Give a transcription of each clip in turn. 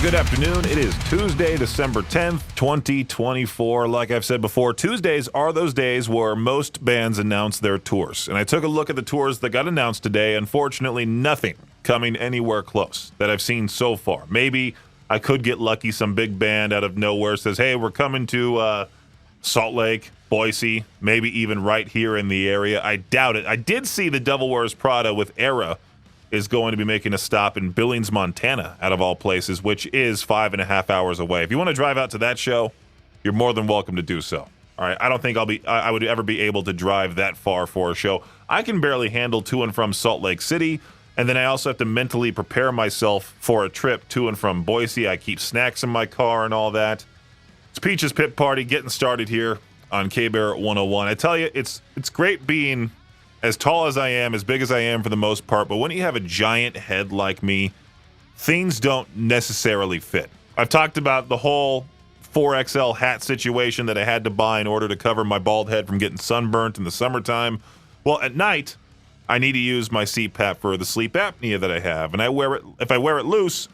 good afternoon. It is Tuesday, December 10th, 2024. Like I've said before, Tuesdays are those days where most bands announce their tours. And I took a look at the tours that got announced today. Unfortunately, nothing coming anywhere close that I've seen so far. Maybe I could get lucky. Some big band out of nowhere says, hey, we're coming to Salt Lake, Boise, maybe even right here in the area. I doubt it. I did see the Devil Wears Prada with Era is going to be making a stop in Billings, Montana, out of all places, which is 5.5 hours away. If you want to drive out to that show, you're more than welcome to do so. All right, I don't think I would ever be able to drive that far for a show. I can barely handle to and from Salt Lake City, and then I also have to mentally prepare myself for a trip to and from Boise. I keep snacks in my car and all that. It's Peach's Pit Party getting started here on K-Bear 101. I tell you, it's great being as tall as I am, as big as I am for the most part, but when you have a giant head like me, things don't necessarily fit. I've talked about the whole 4XL hat situation that I had to buy in order to cover my bald head from getting sunburnt in the summertime. Well, at night, I need to use my CPAP for the sleep apnea that I have, and if I wear it loose,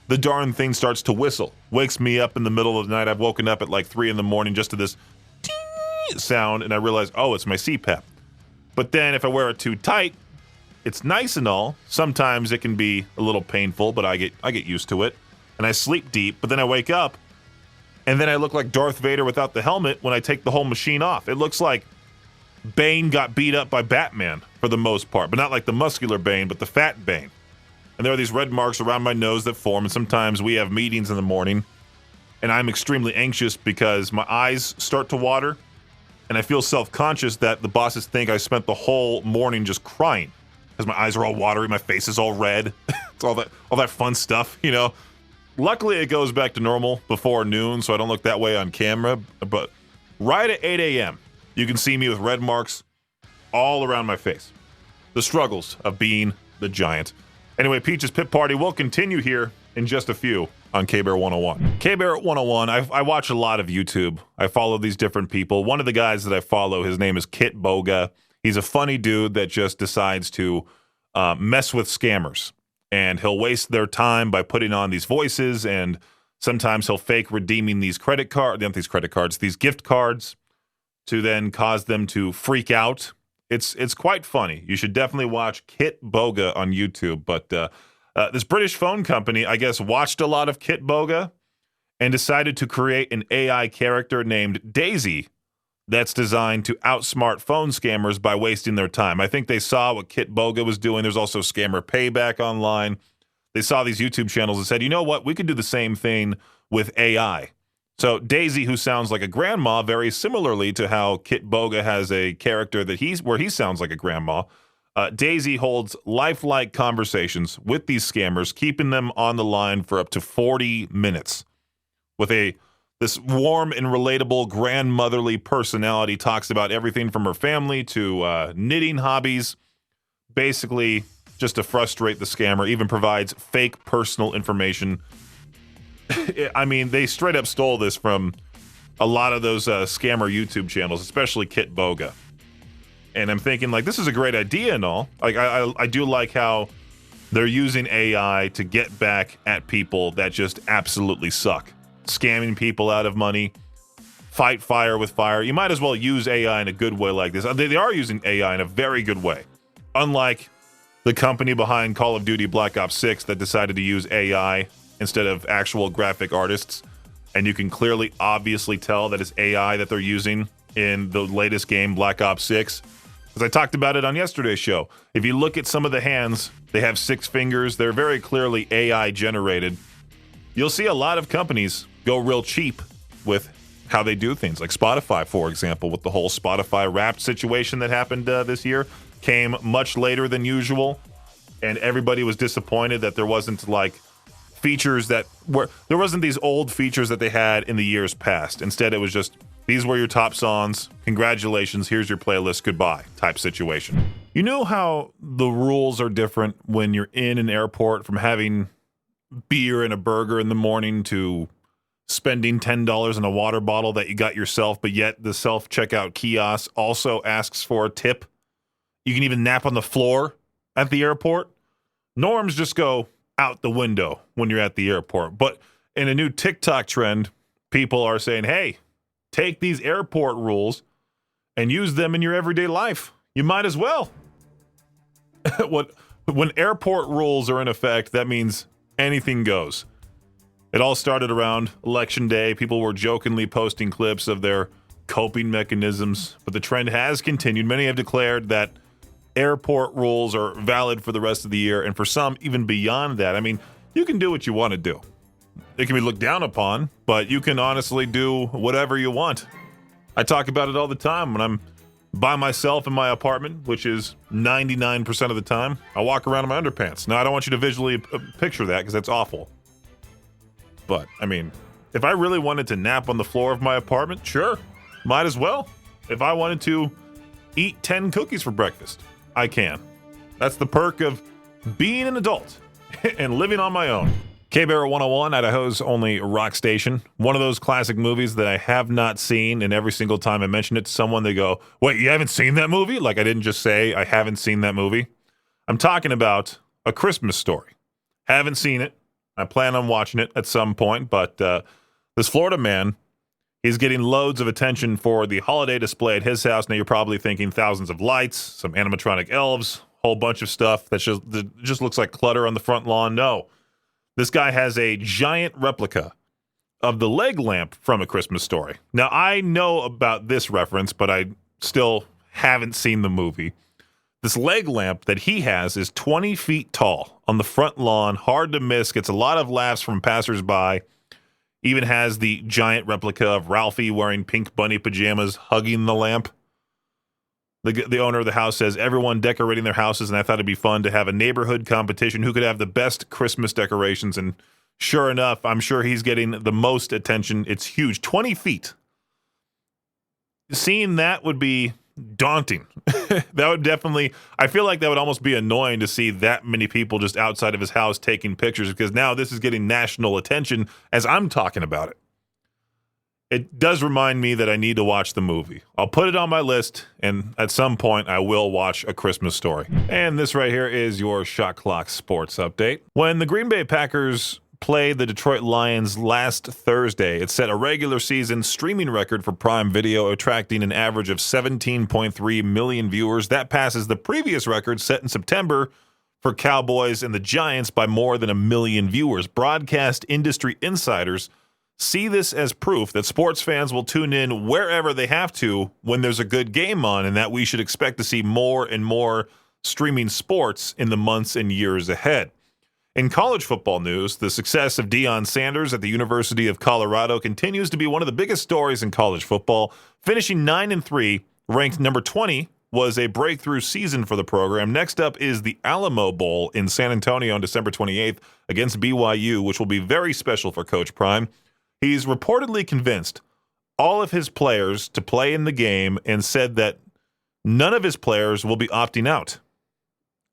the darn thing starts to whistle. Wakes me up in the middle of the night. I've woken up at like 3 in the morning just to this ting sound, and I realize, oh, it's my CPAP. But then if I wear it too tight, it's nice and all. Sometimes it can be a little painful, but I get used to it. And I sleep deep, but then I wake up, and then I look like Darth Vader without the helmet when I take the whole machine off. It looks like Bane got beat up by Batman for the most part, but not like the muscular Bane, but the fat Bane. And there are these red marks around my nose that form, and sometimes we have meetings in the morning, and I'm extremely anxious because my eyes start to water, and I feel self-conscious that the bosses think I spent the whole morning just crying because my eyes are all watery, my face is all red. It's all that fun stuff, you know. Luckily, it goes back to normal before noon, so I don't look that way on camera. But right at 8 a.m., you can see me with red marks all around my face. The struggles of being the giant. Anyway, Peach's Pit Party will continue here in just a few on K-Bear 101. K-Bear 101, I watch a lot of YouTube. I follow these different people. One of the guys that I follow, his name is Kit Boga. He's a funny dude that just decides to mess with scammers. And he'll waste their time by putting on these voices, and sometimes he'll fake redeeming these gift cards to then cause them to freak out. It's quite funny. You should definitely watch Kit Boga on YouTube. But this British phone company, I guess, watched a lot of Kit Boga and decided to create an AI character named Daisy that's designed to outsmart phone scammers by wasting their time. I think they saw what Kit Boga was doing. There's also Scammer Payback online. They saw these YouTube channels and said, you know what? We could do the same thing with AI. So Daisy, who sounds like a grandma, very similarly to how Kit Boga has a character where he sounds like a grandma, Daisy holds lifelike conversations with these scammers, keeping them on the line for up to 40 minutes. With this warm and relatable grandmotherly personality, talks about everything from her family to knitting hobbies, basically just to frustrate the scammer, even provides fake personal information. I mean, they straight up stole this from a lot of those scammer YouTube channels, especially Kit Boga. And I'm thinking, like, this is a great idea and all. Like, I do like how they're using AI to get back at people that just absolutely suck. Scamming people out of money. Fight fire with fire. You might as well use AI in a good way like this. They are using AI in a very good way. Unlike the company behind Call of Duty Black Ops 6 that decided to use AI instead of actual graphic artists. And you can clearly, obviously tell that it's AI that they're using in the latest game, Black Ops 6. As I talked about it on yesterday's show, if you look at some of the hands, they have 6 fingers. They're very clearly AI generated. You'll see a lot of companies go real cheap with how they do things. Like Spotify, for example, with the whole Spotify Wrapped situation that happened this year, came much later than usual. And everybody was disappointed that there wasn't like features there wasn't these old features that they had in the years past. Instead, it was just, these were your top songs. Congratulations, here's your playlist, goodbye type situation. You know how the rules are different when you're in an airport, from having beer and a burger in the morning to spending $10 on a water bottle that you got yourself, but yet the self-checkout kiosk also asks for a tip. You can even nap on the floor at the airport. Norms just go out the window when you're at the airport. But in a new TikTok trend, people are saying, hey, take these airport rules and use them in your everyday life. You might as well. When airport rules are in effect, that means anything goes. It all started around Election Day. People were jokingly posting clips of their coping mechanisms, but the trend has continued. Many have declared that airport rules are valid for the rest of the year, and for some, even beyond that. I mean, you can do what you want to do. It can be looked down upon, but you can honestly do whatever you want. I talk about it all the time when I'm by myself in my apartment, which is 99% of the time. I walk around in my underpants. Now, I don't want you to visually picture that because that's awful. But, I mean, if I really wanted to nap on the floor of my apartment, sure, might as well. If I wanted to eat 10 cookies for breakfast, I can. That's the perk of being an adult and living on my own. K-Bear 101, Idaho's only rock station. One of those classic movies that I have not seen, and every single time I mention it to someone, they go, wait, you haven't seen that movie? Like I didn't just say I haven't seen that movie. I'm talking about A Christmas Story. Haven't seen it. I plan on watching it at some point, but this Florida man, he's getting loads of attention for the holiday display at his house. Now you're probably thinking thousands of lights, some animatronic elves, whole bunch of stuff that just looks like clutter on the front lawn. No. This guy has a giant replica of the leg lamp from A Christmas Story. Now, I know about this reference, but I still haven't seen the movie. This leg lamp that he has is 20 feet tall on the front lawn, hard to miss, gets a lot of laughs from passersby, even has the giant replica of Ralphie wearing pink bunny pajamas hugging the lamp. The owner of the house says everyone decorating their houses, and I thought it'd be fun to have a neighborhood competition who could have the best Christmas decorations. And sure enough, I'm sure he's getting the most attention. It's huge, 20 feet. Seeing that would be daunting. That would definitely, I feel like that would almost be annoying to see that many people just outside of his house taking pictures, because now this is getting national attention as I'm talking about it. It does remind me that I need to watch the movie. I'll put it on my list, and at some point, I will watch A Christmas Story. And this right here is your Shot Clock Sports Update. When the Green Bay Packers played the Detroit Lions last Thursday, it set a regular season streaming record for Prime Video, attracting an average of 17.3 million viewers. That passes the previous record set in September for Cowboys and the Giants by more than 1 million viewers. Broadcast industry insiders see this as proof that sports fans will tune in wherever they have to when there's a good game on, and that we should expect to see more and more streaming sports in the months and years ahead. In college football news, the success of Deion Sanders at the University of Colorado continues to be one of the biggest stories in college football. Finishing 9-3, ranked number 20, was a breakthrough season for the program. Next up is the Alamo Bowl in San Antonio on December 28th against BYU, which will be very special for Coach Prime. He's reportedly convinced all of his players to play in the game and said that none of his players will be opting out.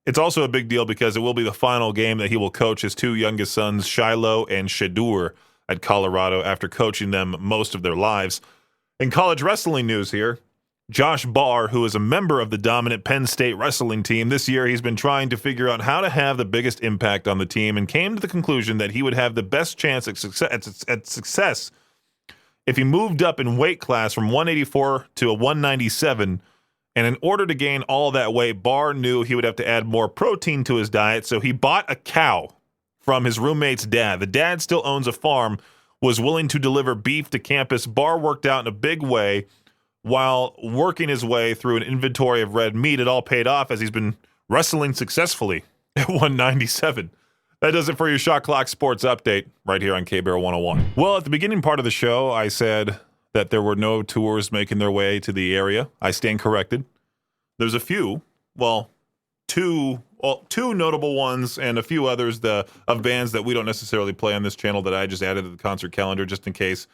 It's also a big deal because it will be the final game that he will coach his two youngest sons, Shiloh and Shadur, at Colorado after coaching them most of their lives. In college wrestling news here, Josh Barr, who is a member of the dominant Penn State wrestling team, this year he's been trying to figure out how to have the biggest impact on the team and came to the conclusion that he would have the best chance at success if he moved up in weight class from 184 to a 197. And in order to gain all that weight, Barr knew he would have to add more protein to his diet, so he bought a cow from his roommate's dad. The dad still owns a farm, was willing to deliver beef to campus. Barr worked out in a big way while working his way through an inventory of red meat. It all paid off as he's been wrestling successfully at 197. That does it for your Shot Clock Sports Update right here on K-Bear 101. Well, at the beginning part of the show, I said that there were no tours making their way to the area. I stand corrected. There's a few, two notable ones and a few others of bands that we don't necessarily play on this channel that I just added to the concert calendar just in case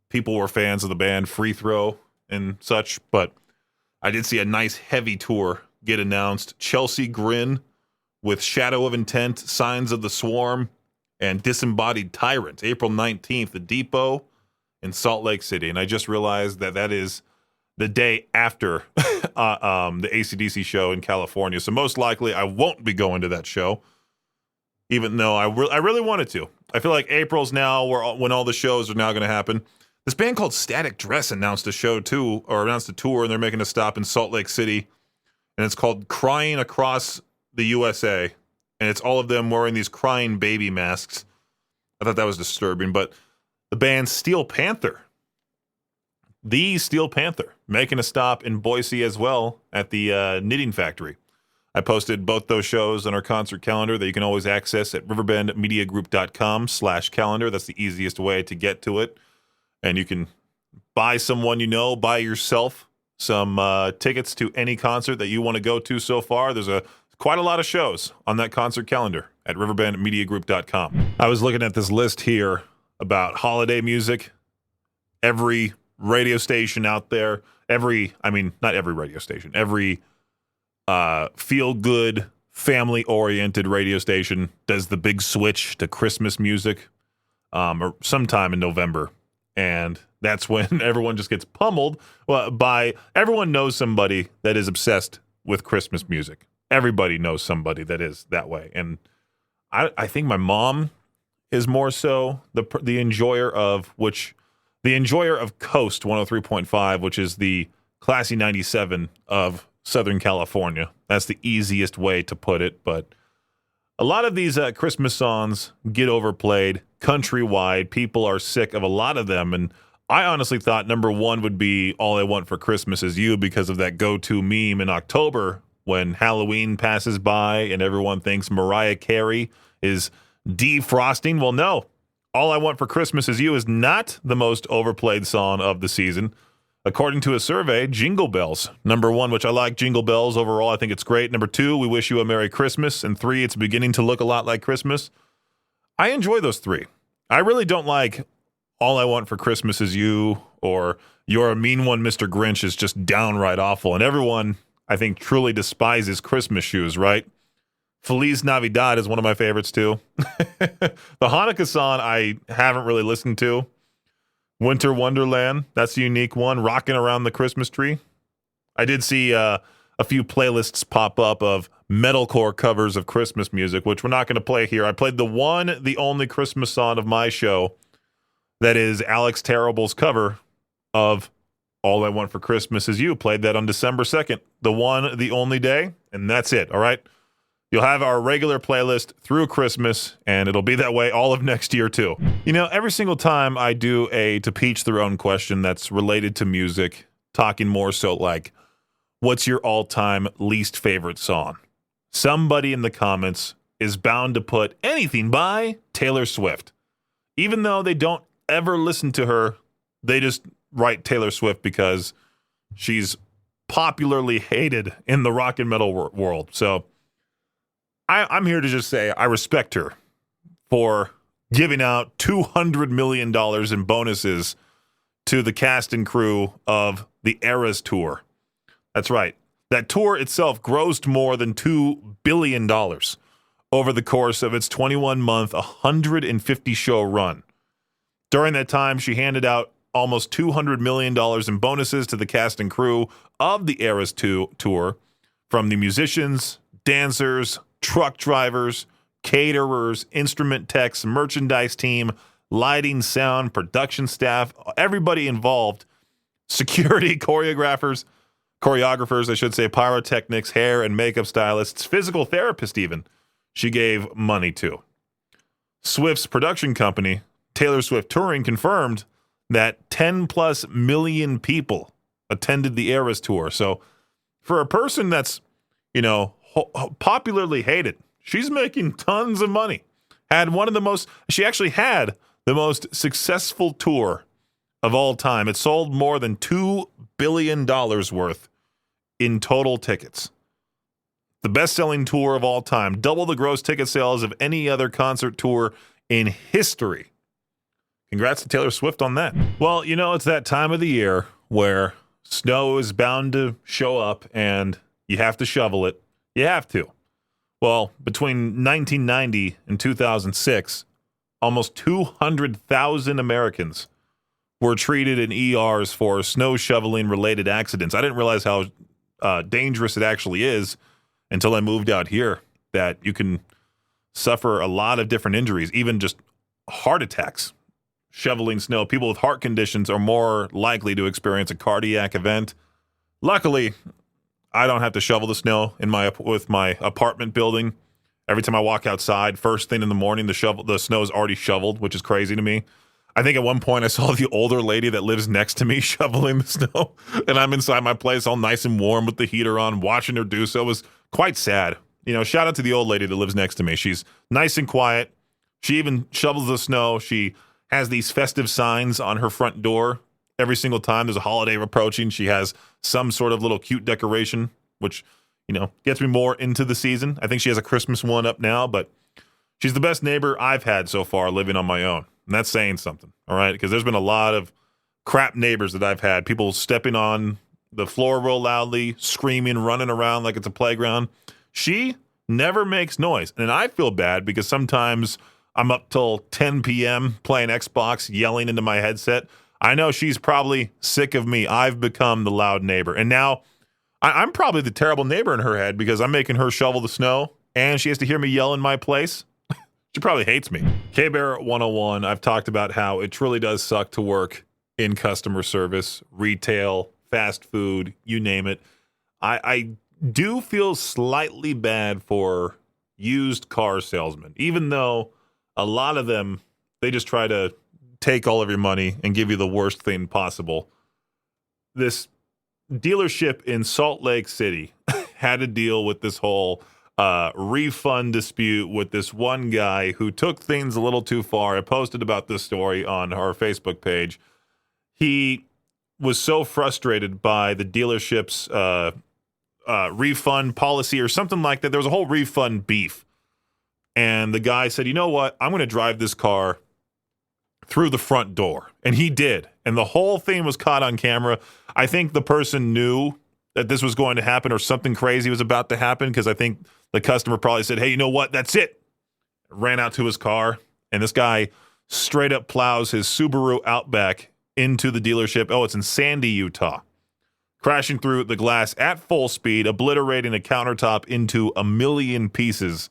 people were fans of the band Free Throw and such. But I did see a nice heavy tour get announced. Chelsea Grin with Shadow of Intent, Signs of the Swarm, and Disembodied Tyrant. April 19th, the Depot in Salt Lake City. And I just realized that is the day after the AC/DC show in California. So most likely I won't be going to that show. even though I really wanted to. I feel like April's now when all the shows are now going to happen. This band called Static Dress announced a show too, or announced a tour, and they're making a stop in Salt Lake City, and it's called Crying Across the USA, and it's all of them wearing these crying baby masks. I thought that was disturbing, but the band Steel Panther, making a stop in Boise as well at the Knitting Factory. I posted both those shows on our concert calendar that you can always access at riverbendmediagroup.com/calendar. That's the easiest way to get to it. And you can buy someone buy yourself some tickets to any concert that you want to go to so far. There's quite a lot of shows on that concert calendar at riverbendmediagroup.com. I was looking at this list here about holiday music. Every radio station out there, not every radio station, every feel-good, family-oriented radio station does the big switch to Christmas music or sometime in November. And that's when everyone just gets pummeled everyone knows somebody that is obsessed with Christmas music. Everybody knows somebody that is that way. And I think my mom is more so the enjoyer of Coast 103.5, which is the classy 97 of Southern California. That's the easiest way to put it. But a lot of these Christmas songs get overplayed countrywide. People are sick of a lot of them. And I honestly thought number one would be All I Want for Christmas Is You because of that go-to meme in October when Halloween passes by and everyone thinks Mariah Carey is defrosting. Well, no. All I Want for Christmas Is You is not the most overplayed song of the season. According to a survey, Jingle Bells, number one, which I like Jingle Bells overall. I think it's great. Number two, We Wish You a Merry Christmas. And three, It's Beginning to Look a Lot Like Christmas. I enjoy those three. I really don't like All I Want for Christmas Is You or You're a Mean One, Mr. Grinch is just downright awful. And everyone, I think, truly despises Christmas shoes, right? Feliz Navidad is one of my favorites, too. The Hanukkah song I haven't really listened to. Winter Wonderland, that's a unique one. Rocking Around the Christmas Tree. I did see a few playlists pop up of metalcore covers of Christmas music, which we're not going to play here. I played the only Christmas song of my show that is Alex Terrible's cover of All I Want for Christmas Is You. Played that on December 2nd, the only day, and that's it, all right? You'll have our regular playlist through Christmas, and it'll be that way all of next year, too. Every single time I do a To Peach Their Own question that's related to music, talking more so like, what's your all-time least favorite song? Somebody in the comments is bound to put anything by Taylor Swift. Even though they don't ever listen to her, they just write Taylor Swift because she's popularly hated in the rock and metal world. So I'm here to just say I respect her for giving out $200 million in bonuses to the cast and crew of the Eras Tour. That's right. That tour itself grossed more than $2 billion over the course of its 21-month, 150-show run. During that time, she handed out almost $200 million in bonuses to the cast and crew of the Eras Tour, from the musicians, dancers, truck drivers, caterers, instrument techs, merchandise team, lighting, sound, production staff, everybody involved, security, choreographers, I should say, pyrotechnics, hair and makeup stylists, physical therapists even, she gave money to. Swift's production company, Taylor Swift Touring, confirmed that 10+ million people attended the Eras Tour. So for a person that's, popularly hated, she's making tons of money. She actually had the most successful tour of all time. It sold more than $2 billion worth in total tickets. The best-selling tour of all time, double the gross ticket sales of any other concert tour in history. Congrats to Taylor Swift on that. Well, it's that time of the year where snow is bound to show up and you have to shovel it. You have to. Well, between 1990 and 2006, almost 200,000 Americans were treated in ERs for snow shoveling related accidents. I didn't realize how dangerous it actually is until I moved out here, that you can suffer a lot of different injuries, even just heart attacks. Shoveling snow. People with heart conditions are more likely to experience a cardiac event. Luckily, I don't have to shovel the snow with my apartment building. Every time I walk outside, first thing in the morning, the snow is already shoveled, which is crazy to me. I think at one point I saw the older lady that lives next to me shoveling the snow, and I'm inside my place all nice and warm with the heater on, watching her do so. It was quite sad. Shout out to the old lady that lives next to me. She's nice and quiet. She even shovels the snow. She has these festive signs on her front door. Every single time there's a holiday approaching, she has some sort of little cute decoration, which, gets me more into the season. I think she has a Christmas one up now, but she's the best neighbor I've had so far living on my own. And that's saying something, all right? Because there's been a lot of crap neighbors that I've had. People stepping on the floor real loudly, screaming, running around like it's a playground. She never makes noise. And I feel bad because sometimes I'm up till 10 p.m. playing Xbox, yelling into my headset. I know she's probably sick of me. I've become the loud neighbor. And now I'm probably the terrible neighbor in her head because I'm making her shovel the snow and she has to hear me yell in my place. She probably hates me. K-Bear 101, I've talked about how it truly does suck to work in customer service, retail, fast food, you name it. I do feel slightly bad for used car salesmen, even though a lot of them, they just try to take all of your money and give you the worst thing possible. This dealership in Salt Lake City had to deal with this whole refund dispute with this one guy who took things a little too far. I posted about this story on our Facebook page. He was so frustrated by the dealership's refund policy or something like that. There was a whole refund beef. And the guy said, you know what? I'm going to drive this car through the front door. And he did. And the whole thing was caught on camera. I think the person knew that this was going to happen or something crazy was about to happen because I think the customer probably said, hey, you know what? That's it. Ran out to his car. And this guy straight up plows his Subaru Outback into the dealership. Oh, it's in Sandy, Utah. Crashing through the glass at full speed, obliterating a countertop into a million pieces.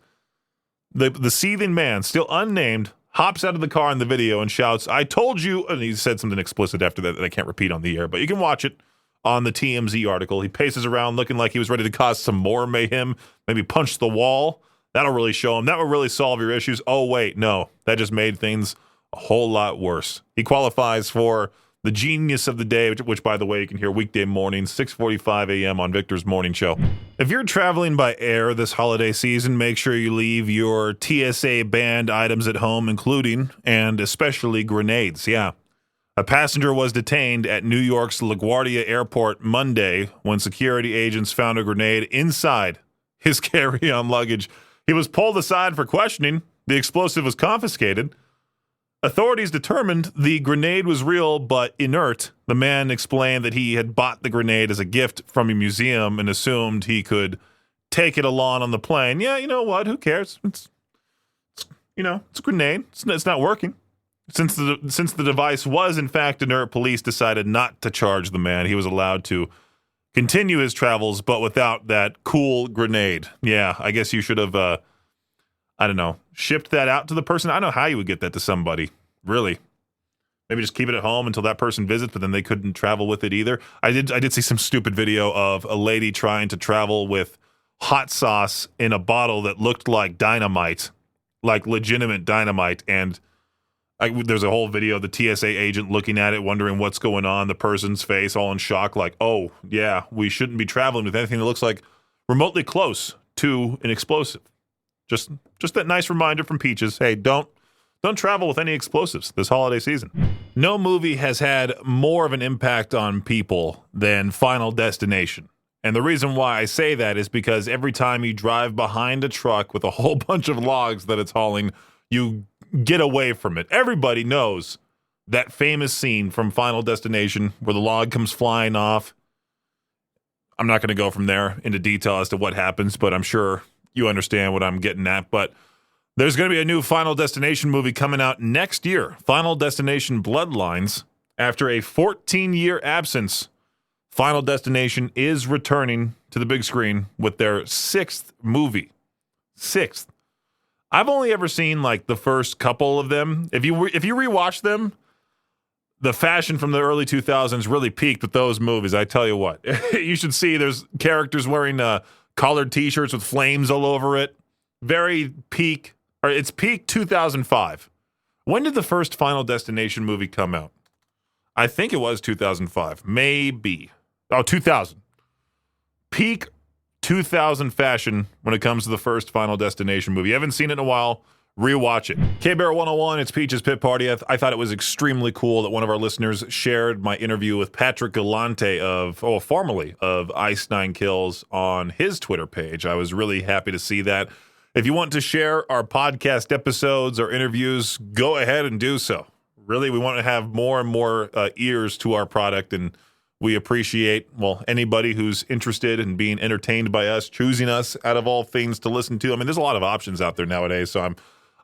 The seething man, still unnamed, hops out of the car in the video and shouts, I told you, and he said something explicit after that I can't repeat on the air, but you can watch it on the TMZ article. He paces around looking like he was ready to cause some more mayhem, maybe punch the wall. That'll really show him. That will really solve your issues. Oh, wait, no, that just made things a whole lot worse. He qualifies for the genius of the day, which, by the way, you can hear weekday mornings, 6:45 a.m. on Victor's Morning Show. If you're traveling by air this holiday season, make sure you leave your TSA banned items at home, including and especially grenades. Yeah. A passenger was detained at New York's LaGuardia Airport Monday when security agents found a grenade inside his carry-on luggage. He was pulled aside for questioning. The explosive was confiscated. Authorities determined the grenade was real but inert. The man explained that he had bought the grenade as a gift from a museum and assumed he could take it along on the plane. Yeah, you know what? Who cares? It's a grenade. It's not working. Since the device was in fact inert, police decided not to charge the man. He was allowed to continue his travels, but without that cool grenade. Yeah, I guess you should have shipped that out to the person. I don't know how you would get that to somebody, really. Maybe just keep it at home until that person visits, but then they couldn't travel with it either. I did see some stupid video of a lady trying to travel with hot sauce in a bottle that looked like dynamite, like legitimate dynamite, and there's a whole video of the TSA agent looking at it, wondering what's going on, the person's face all in shock, like, oh, yeah, we shouldn't be traveling with anything that looks like remotely close to an explosive. Just that nice reminder from Peaches, hey, don't travel with any explosives this holiday season. No movie has had more of an impact on people than Final Destination. And the reason why I say that is because every time you drive behind a truck with a whole bunch of logs that it's hauling, you get away from it. Everybody knows that famous scene from Final Destination where the log comes flying off. I'm not going to go from there into detail as to what happens, but I'm sure you understand what I'm getting at. But there's going to be a new Final Destination movie coming out next year, Final Destination Bloodlines. After a 14-year absence, Final Destination is returning to the big screen with their sixth movie. Sixth. I've only ever seen like the first couple of them. If you rewatch them, the fashion from the early 2000s really peaked with those movies. I tell you what, you should see. There's characters wearing collared T-shirts with flames all over it. Very peak, or it's peak 2005. When did the first Final Destination movie come out? I think it was 2005. Maybe. Oh, 2000. Peak 2000 fashion when it comes to the first Final Destination movie. You haven't seen it in a while, rewatch it. K-Bear 101, it's Peach's Pit Party. I thought it was extremely cool that one of our listeners shared my interview with Patrick Galante formerly of Ice Nine Kills on his Twitter page. I was really happy to see that. If you want to share our podcast episodes or interviews, go ahead and do so. Really, we want to have more and more ears to our product, and we appreciate, anybody who's interested in being entertained by us, choosing us out of all things to listen to. I mean, there's a lot of options out there nowadays, so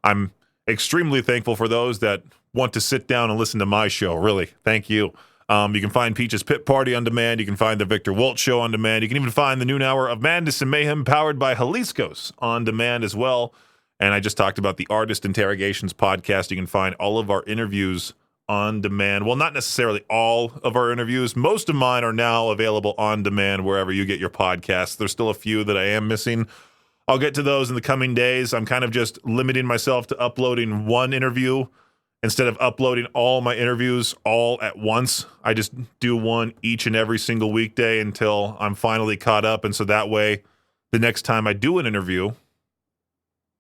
I'm extremely thankful for those that want to sit down and listen to my show. Really, thank you. You can find Peach's Pit Party on demand. You can find the Victor Woltz Show on demand. You can even find the noon hour of Madness and Mayhem powered by Jalisco's on demand as well. And I just talked about the Artist Interrogations podcast. You can find all of our interviews on demand. Well, not necessarily all of our interviews. Most of mine are now available on demand wherever you get your podcasts. There's still a few that I am missing. I'll get to those in the coming days. I'm kind of just limiting myself to uploading one interview instead of uploading all my interviews all at once. I just do one each and every single weekday until I'm finally caught up. And so that way, the next time I do an interview,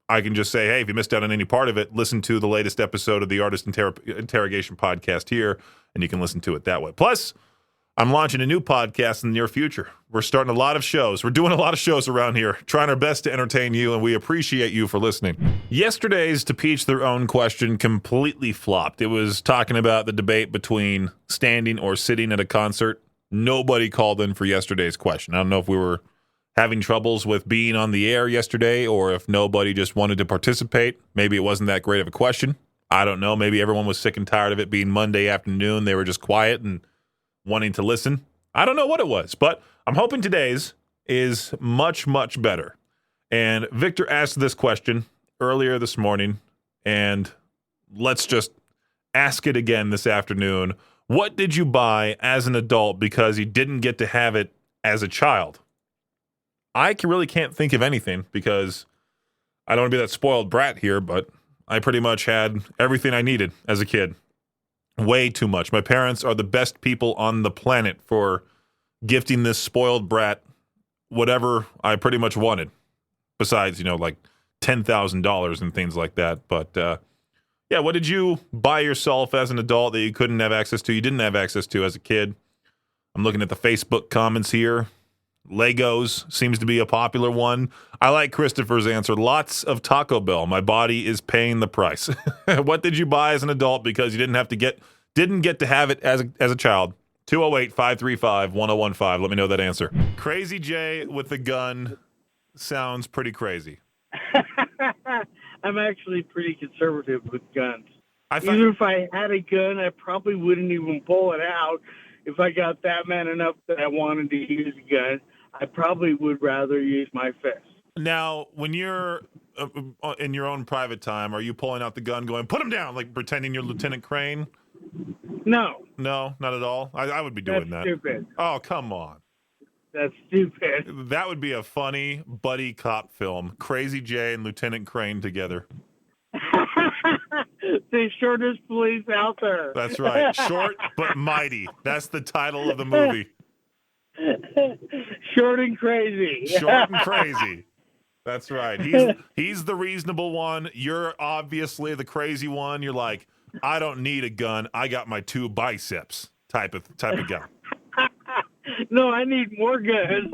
I can just say, hey, if you missed out on any part of it, listen to the latest episode of the Artist Interrogation podcast here, and you can listen to it that way. Plus, I'm launching a new podcast in the near future. We're starting a lot of shows. We're doing a lot of shows around here, trying our best to entertain you, and we appreciate you for listening. Yesterday's To Peach Their Own question completely flopped. It was talking about the debate between standing or sitting at a concert. Nobody called in for yesterday's question. I don't know if we were having troubles with being on the air yesterday or if nobody just wanted to participate. Maybe it wasn't that great of a question. I don't know. Maybe everyone was sick and tired of it being Monday afternoon. They were just quiet and wanting to listen. I don't know what it was, but I'm hoping today's is much, much better. And Victor asked this question earlier this morning, and let's just ask it again this afternoon. What did you buy as an adult because you didn't get to have it as a child? I really can't think of anything because I don't want to be that spoiled brat here, but I pretty much had everything I needed as a kid. Way too much. My parents are the best people on the planet for gifting this spoiled brat whatever I pretty much wanted, besides, like $10,000 and things like that. But what did you buy yourself as an adult that you couldn't have access to, you didn't have access to as a kid? I'm looking at the Facebook comments here. Legos seems to be a popular one. I like Christopher's answer. Lots of Taco Bell. My body is paying the price. What did you buy as an adult because you didn't get to have it as a child? 208-535-1015. Let me know that answer. Crazy Jay with the gun sounds pretty crazy. I'm actually pretty conservative with guns. Even if I had a gun, I probably wouldn't even pull it out. If I got that man enough that I wanted to use a gun, I probably would rather use my fist. Now, when you're in your own private time, are you pulling out the gun going, put him down, like pretending you're Lieutenant Crane? No. No, not at all? I would be doing that. That's stupid. Oh, come on. That's stupid. That would be a funny buddy cop film. Crazy Jay and Lieutenant Crane together. The shortest police out there. That's right. Short but mighty. That's the title of the movie. Short and crazy. Short and crazy. That's right. He's the reasonable one. You're obviously the crazy one. You're like, I don't need a gun. I got my 2 biceps type of gun. No, I need more guns.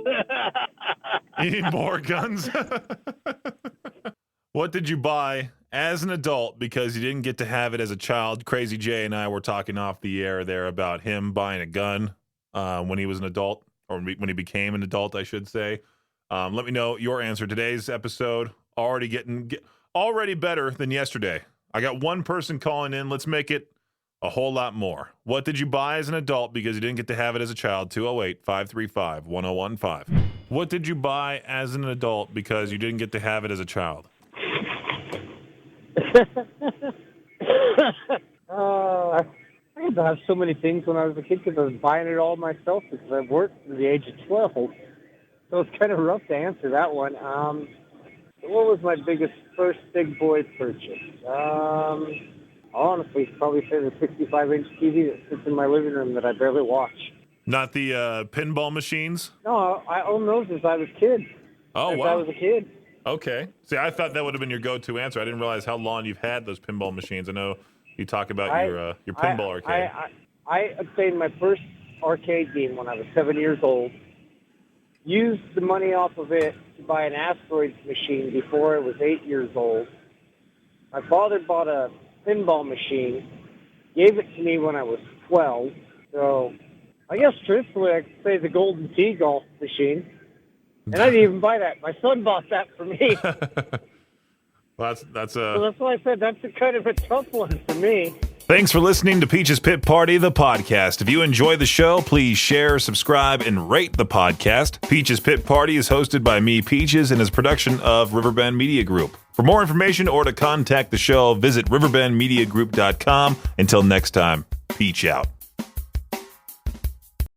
You need more guns? What did you buy as an adult because you didn't get to have it as a child? Crazy Jay and I were talking off the air there about him buying a gun when he was an adult, or when he became an adult, I should say. Let me know your answer. Today's episode already better than yesterday. I got one person calling in. Let's make it a whole lot more. What did you buy as an adult because you didn't get to have it as a child? 208-535-1015. What did you buy as an adult because you didn't get to have it as a child? I had to have so many things when I was a kid because I was buying it all myself because I worked at the age of 12. So it's kind of rough to answer that one. What was my first big boy purchase? Honestly, probably say the 65-inch TV that sits in my living room that I barely watch. Not the pinball machines? No, I own those since I was a kid. Oh, wow. I was a kid. Okay. See, I thought that would have been your go-to answer. I didn't realize how long you've had those pinball machines. I know you talk about your pinball arcade. I obtained my first arcade game when I was 7 years old. Used the money off of it to buy an Asteroids machine before I was 8 years old. My father bought a pinball machine, gave it to me when I was 12. So I guess truthfully I could say the Golden Tee golf machine. And I didn't even buy that. My son bought that for me. Well, So that's why I said that's kind of a tough one for me. Thanks for listening to Peach's Pit Party, the podcast. If you enjoy the show, please share, subscribe, and rate the podcast. Peach's Pit Party is hosted by me, Peaches, and is a production of Riverbend Media Group. For more information or to contact the show, visit riverbendmediagroup.com. Until next time, Peach out.